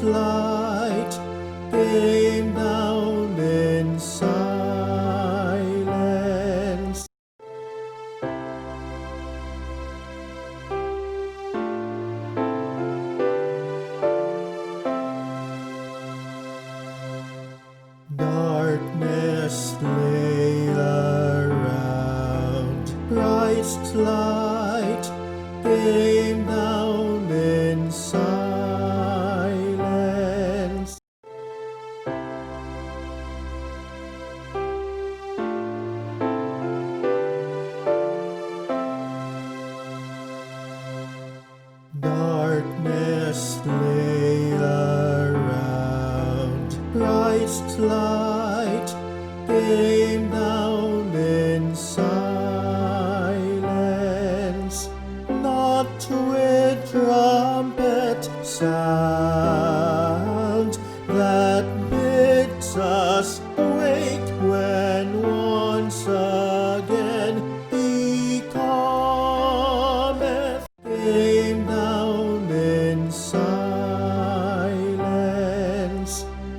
Christ's light came down in silence. Darkness lay around, Christ's light came down in silence. Darkness lay around, Christ's light came down in silence. Not with trumpet sound that bids us wake when once again he cometh, came down in silence.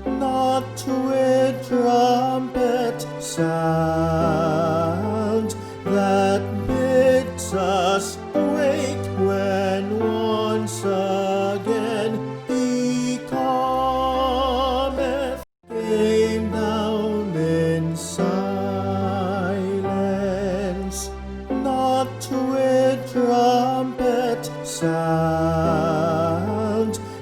Not with trumpet sound that bids us wake when once again he cometh, came down in silence. Not with trumpet sound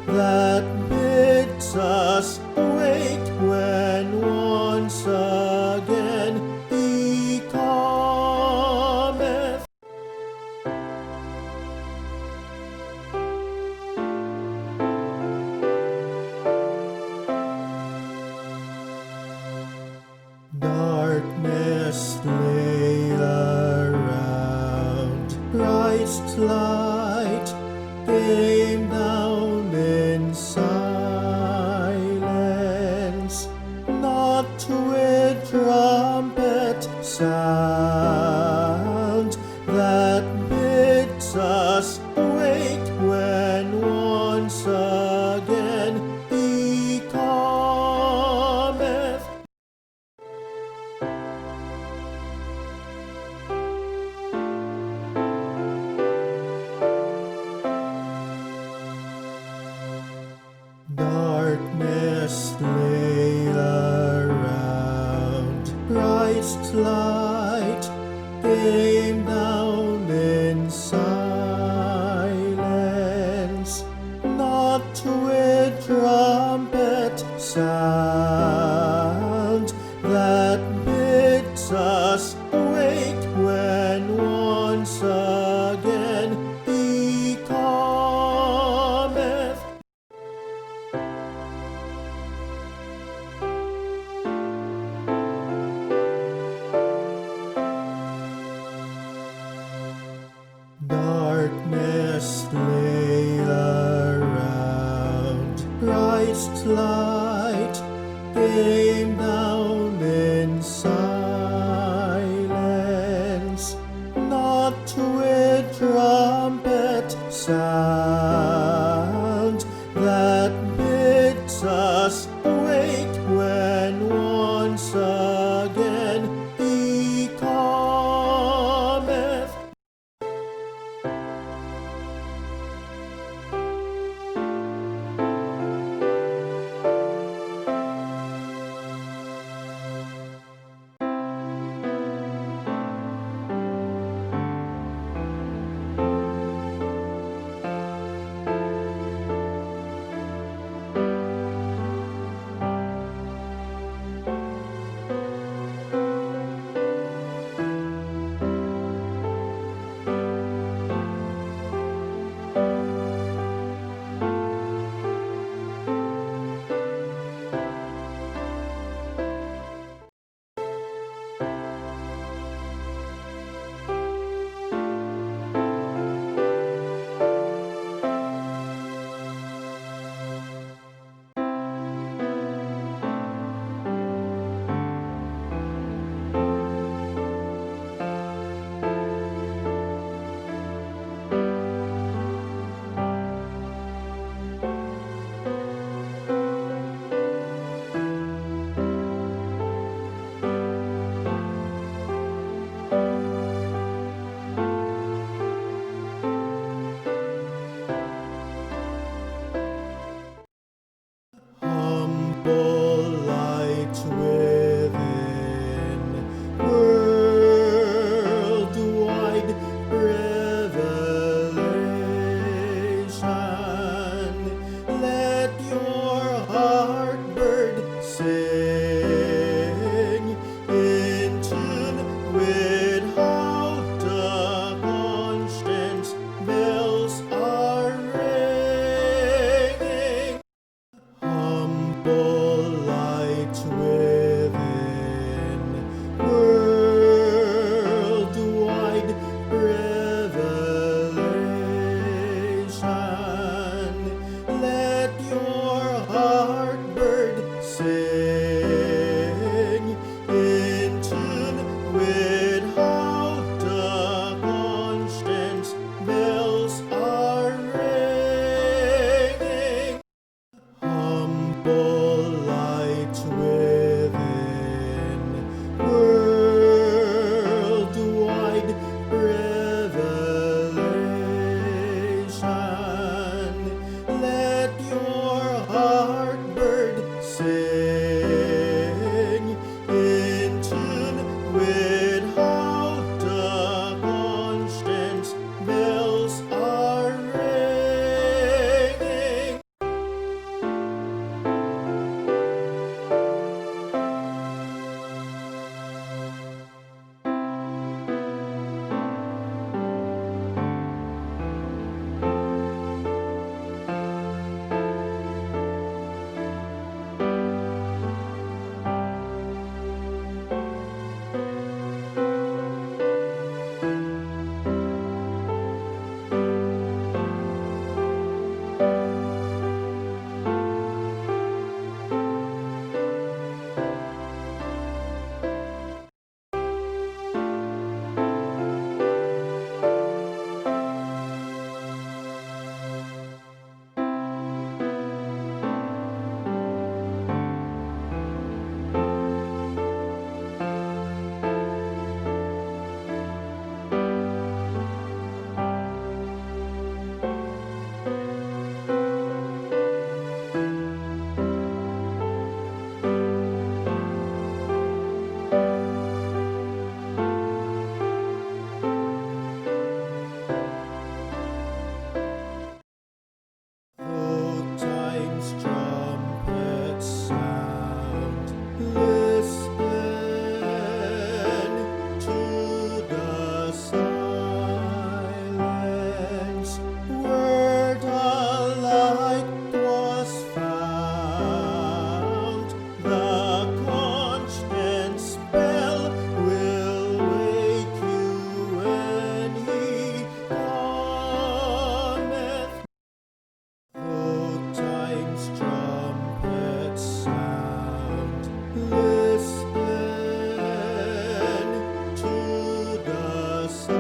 that bids us wake when once again he cometh. Darkness lay around, Christ's light came down in silence. Not with trumpet sound that bids us wake when once again he cometh. Darkness lay around, Christ's light came down in silence. Not with trumpet sound that bids us wake when once again he cometh. Darkness lay around, Christ's light came down in silence. Not with trumpet sound that bids us wake when once again he cometh. times trumpets sound. Listen to the silence.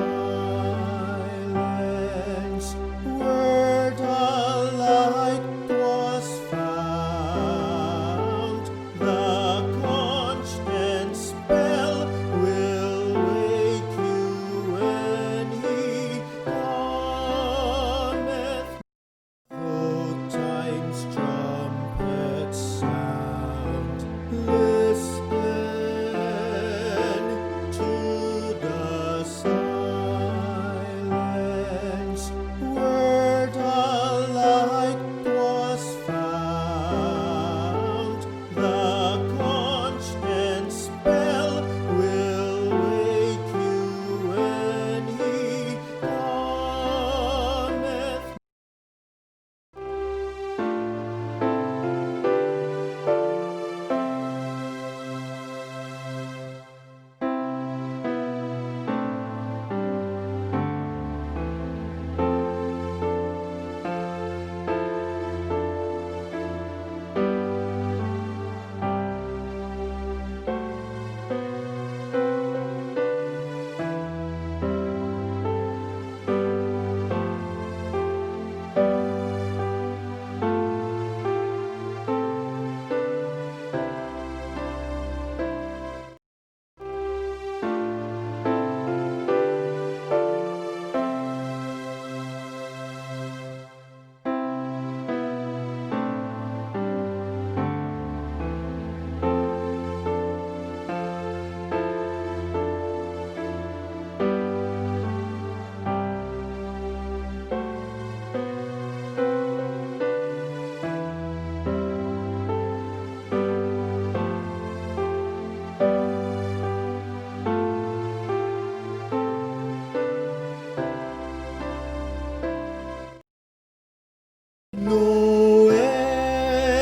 Word alike was found. The conscience bell will wake you when he cometh. Though time's trumpets sound, listen to the silence. Word alike was found. The conscience bell will wake you when he cometh.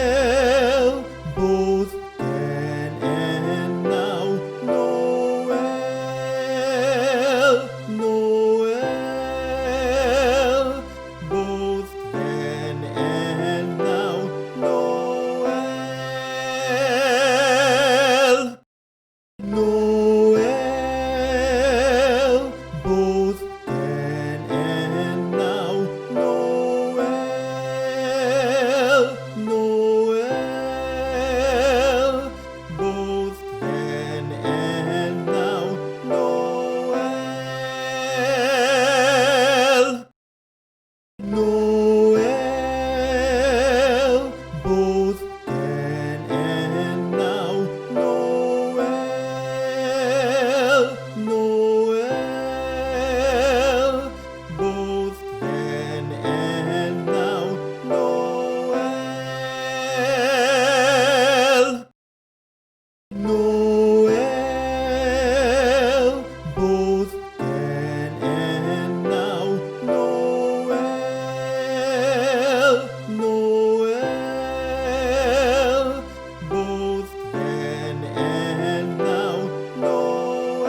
Noel, both then and now. Noel, Noel, both then and now. Noel, Noel, both then and now. Noel, Noel, both then and now. Noel, Noel, both then and now. Noel, Noel, both then and now. Noel, Noel, both then and now. Noel, Noel, both then and now. Noel.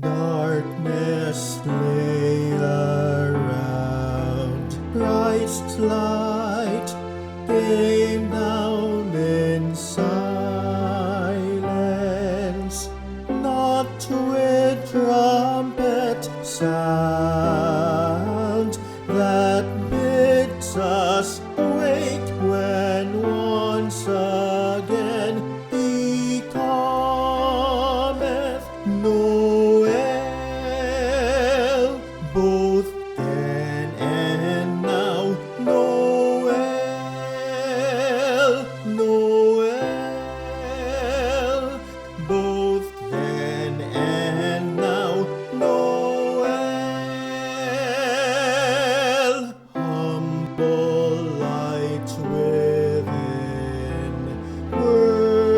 Darkness lay around, Christ's light came down in silence, not to sound that bids us wake when once again he cometh. Noel, both then and now. Noel, Noel, both then and now. Noel, humble light within, worldwide